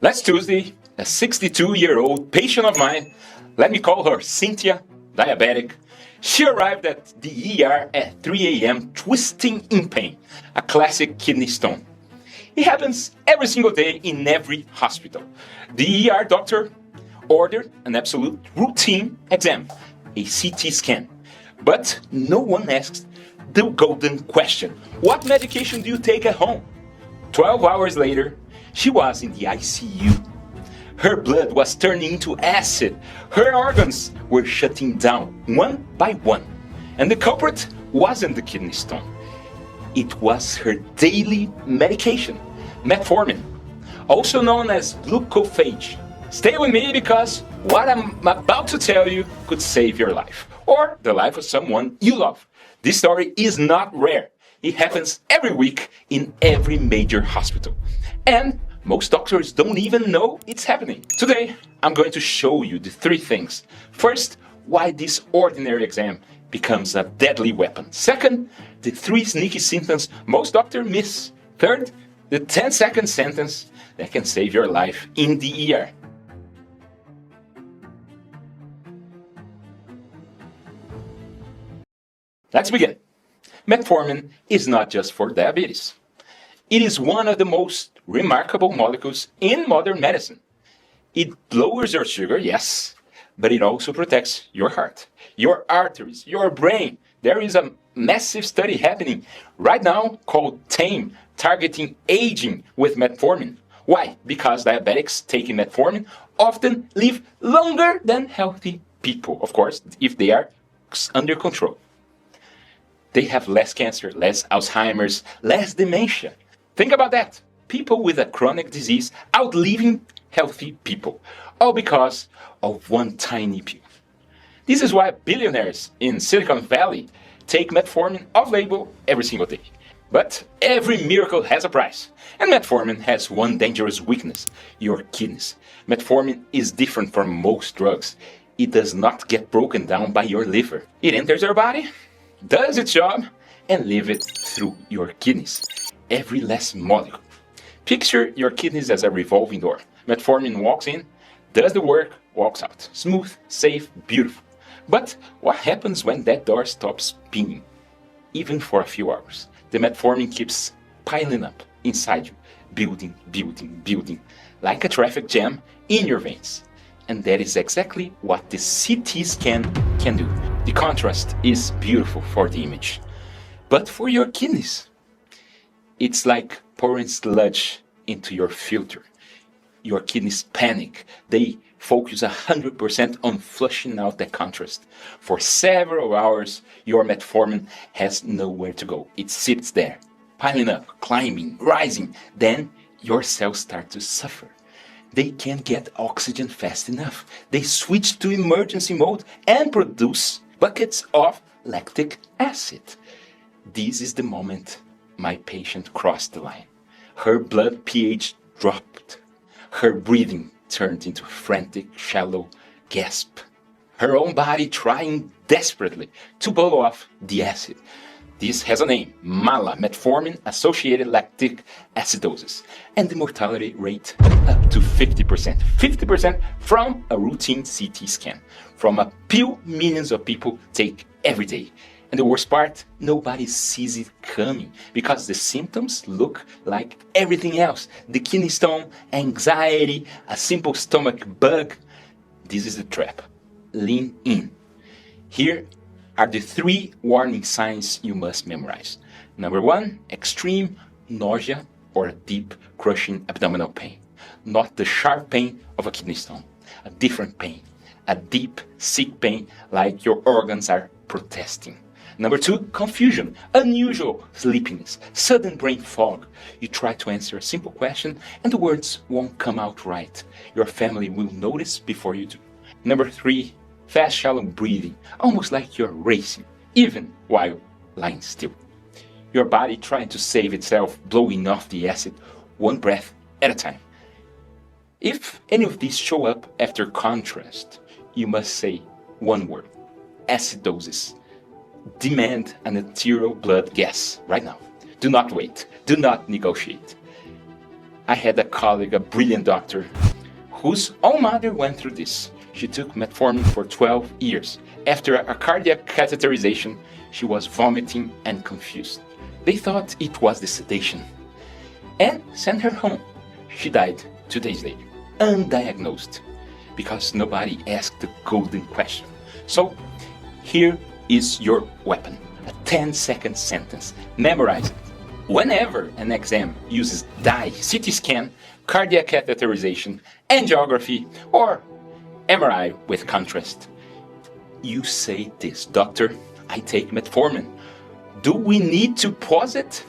Last Tuesday, a 62-year-old patient of mine, let me call her Cynthia, diabetic, she arrived at the ER at 3 a.m. twisting in pain, a classic kidney stone. It happens every single day in every hospital. The ER doctor ordered an absolute routine exam, a CT scan. But no one asks the golden question: what medication do you take at home? 12 hours later, she was in the ICU. Her blood was turning into acid. Her organs were shutting down one by one. And the culprit wasn't the kidney stone. It was her daily medication, Metformin, also known as Glucophage. Stay with me because what I'm about to tell you could save your life, or the life of someone you love. This story is not rare. It happens every week in every major hospital. And most doctors don't even know it's happening. Today, I'm going to show you the 3 things. First, why this ordinary exam becomes a deadly weapon. Second, the 3 sneaky symptoms most doctors miss. Third, the 10-second sentence that can save your life in the ER. Let's begin. Metformin is not just for diabetes. It is one of the most remarkable molecules in modern medicine. It lowers your sugar, yes, but it also protects your heart, your arteries, your brain. There is a massive study happening right now called TAME, targeting aging with metformin. Why? Because diabetics taking metformin often live longer than healthy people, of course, if they are under control. They have less cancer, less Alzheimer's, less dementia. Think about that. People with a chronic disease outliving healthy people, all because of one tiny pill. This is why billionaires in Silicon Valley take metformin off-label every single day. But every miracle has a price. And metformin has one dangerous weakness: your kidneys. Metformin is different from most drugs. It does not get broken down by your liver. It enters your body, does its job, and leaves it through your kidneys. Every last molecule. Picture your kidneys as a revolving door. Metformin walks in, does the work, walks out. Smooth, safe, beautiful. But what happens when that door stops spinning? Even for a few hours, the metformin keeps piling up inside you, building, building, building, like a traffic jam in your veins. And that is exactly what the CT scan can do. The contrast is beautiful for the image. But for your kidneys, it's like pouring sludge into your filter. Your kidneys panic. They focus 100% on flushing out that contrast. For several hours, your metformin has nowhere to go. It sits there, piling up, climbing, rising. Then your cells start to suffer. They can't get oxygen fast enough. They switch to emergency mode and produce buckets of lactic acid. This is the moment my patient crossed the line. Her blood pH dropped. Her breathing turned into frantic, shallow gasp. Her own body trying desperately to blow off the acid. This has a name: MALA, metformin-associated lactic acidosis, and the mortality rate up to 50%. 50% from a routine CT scan, from a pill millions of people take every day. And the worst part, nobody sees it coming because the symptoms look like everything else. The kidney stone, anxiety, a simple stomach bug. This is the trap. Lean in. Here are the 3 warning signs you must memorize. Number 1, extreme nausea or a deep crushing abdominal pain. Not the sharp pain of a kidney stone. A different pain. A deep, sick pain like your organs are protesting. Number 2, confusion, unusual sleepiness, sudden brain fog. You try to answer a simple question and the words won't come out right. Your family will notice before you do. Number 3, fast, shallow breathing, almost like you're racing, even while lying still. Your body trying to save itself, blowing off the acid, one breath at a time. If any of these show up after contrast, you must say one word: acidosis. Demand an arterial blood gas right now. Do not wait. Do not negotiate. I had a colleague, a brilliant doctor, whose own mother went through this. She took metformin for 12 years. After a cardiac catheterization, she was vomiting and confused. They thought it was the sedation and sent her home. She died 2 days later, undiagnosed, because nobody asked the golden question. So here is your weapon, a 10-second sentence. Memorize it. Whenever an exam uses dye, CT scan, cardiac catheterization, angiography, or MRI with contrast, you say this: Doctor, I take metformin. Do we need to pause it?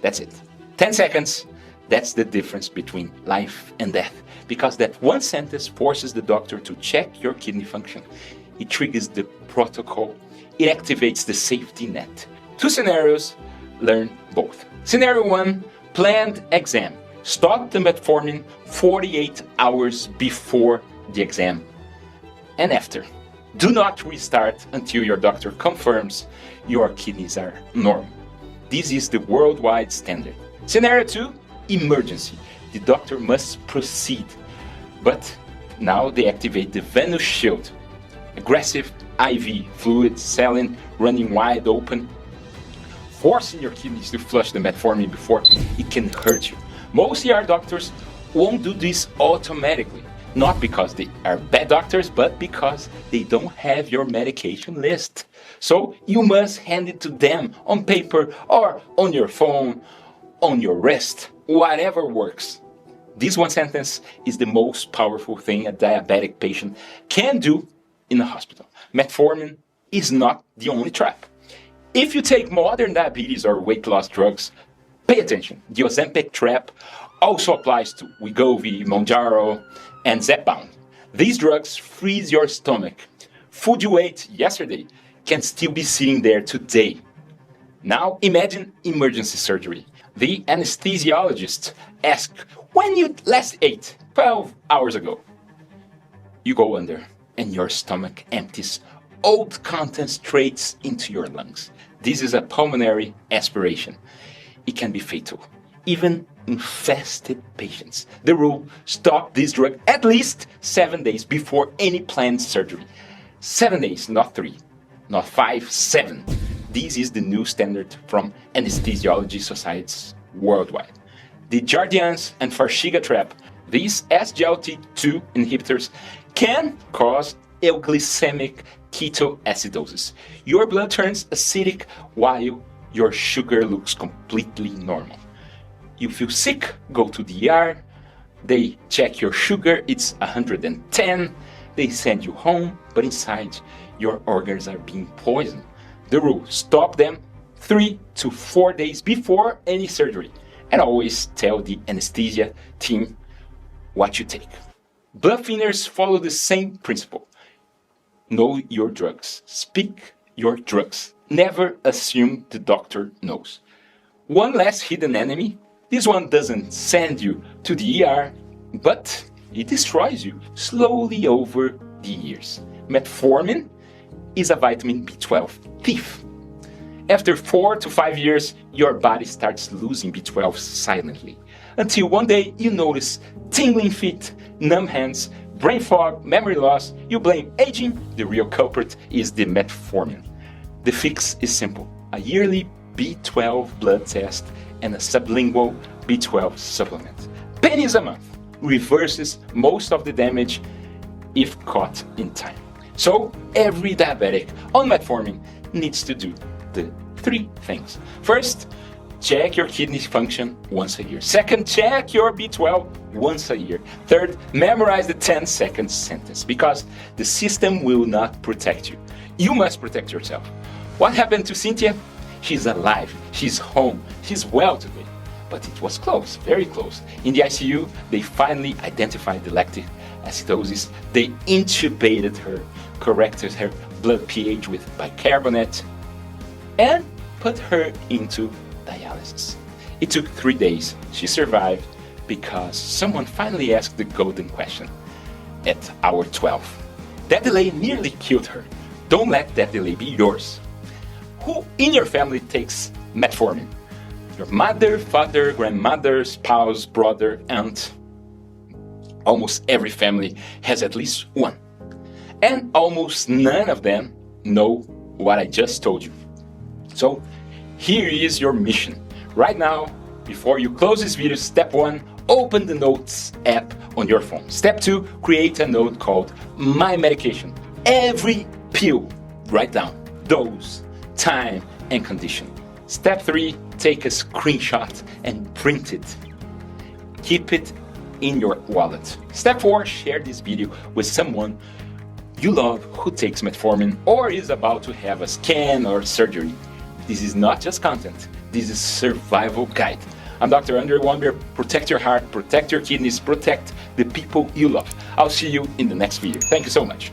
That's it. 10 seconds. That's the difference between life and death. Because that one sentence forces the doctor to check your kidney function. It triggers the protocol. It activates the safety net. 2 scenarios, learn both. Scenario 1, planned exam. Stop the metformin 48 hours before the exam and after. Do not restart until your doctor confirms your kidneys are normal. This is the worldwide standard. Scenario 2, emergency. The doctor must proceed, but now they activate the venous shield. Aggressive IV fluid, saline running wide open, forcing your kidneys to flush the metformin before it can hurt you. Most ER doctors won't do this automatically, not because they are bad doctors, but because they don't have your medication list. So you must hand it to them on paper or on your phone, on your wrist, whatever works. This one sentence is the most powerful thing a diabetic patient can do in a hospital. Metformin is not the only trap. If you take modern diabetes or weight loss drugs, pay attention. The Ozempic trap also applies to Wegovy, Mounjaro, and Zepbound. These drugs freeze your stomach. Food you ate yesterday can still be sitting there today. Now imagine emergency surgery. The anesthesiologist asks when you last ate 12 hours ago. You go under and your stomach empties old contents straight into your lungs. This is a pulmonary aspiration. It can be fatal, even in fasted patients. The rule: stop this drug at least 7 days before any planned surgery. 7 days, not 3, not 5, 7. This is the new standard from anesthesiology societies worldwide. The Jardiance and FARXIGA trap, these SGLT2 inhibitors, can cause euglycemic ketoacidosis. Your blood turns acidic while your sugar looks completely normal. You feel sick, go to the ER, they check your sugar, it's 110, they send you home, but inside your organs are being poisoned. The rule: stop them 3 to 4 days before any surgery, and always tell the anesthesia team what you take. Blood thinners follow the same principle. Know your drugs. Speak your drugs. Never assume the doctor knows. One less hidden enemy. This one doesn't send you to the ER, but it destroys you slowly over the years. Metformin is a vitamin B12 thief. After 4 to 5 years, your body starts losing B12 silently, until one day you notice tingling feet, numb hands, brain fog, memory loss. You blame aging. The real culprit is the metformin. The fix is simple: a yearly B12 blood test and a sublingual B12 supplement. Pennies a month reverses most of the damage if caught in time. So every diabetic on metformin needs to do the 3 things. First, check your kidney function once a year. Second, check your B12 once a year. Third, memorize the 10-second sentence, because the system will not protect you. You must protect yourself. What happened to Cynthia? She's alive, she's home, she's well today. But it was close, very close. In the ICU, they finally identified the lactic acidosis. They intubated her, corrected her blood pH with bicarbonate, and put her into dialysis. It took 3 days. She survived because someone finally asked the golden question at hour 12. That delay nearly killed her. Don't let that delay be yours. Who in your family takes metformin? Your mother, father, grandmother, spouse, brother, aunt. Almost every family has at least one. And almost none of them know what I just told you. So here is your mission. Right now, before you close this video, step 1, open the Notes app on your phone. Step 2, create a note called My Medication. Every pill, write down dose, time, and condition. Step 3, take a screenshot and print it. Keep it in your wallet. Step 4, share this video with someone you love who takes metformin or is about to have a scan or surgery. This is not just content, this is survival guide. I'm Dr. Andre Wambier. Protect your heart, protect your kidneys, protect the people you love. I'll see you in the next video. Thank you so much.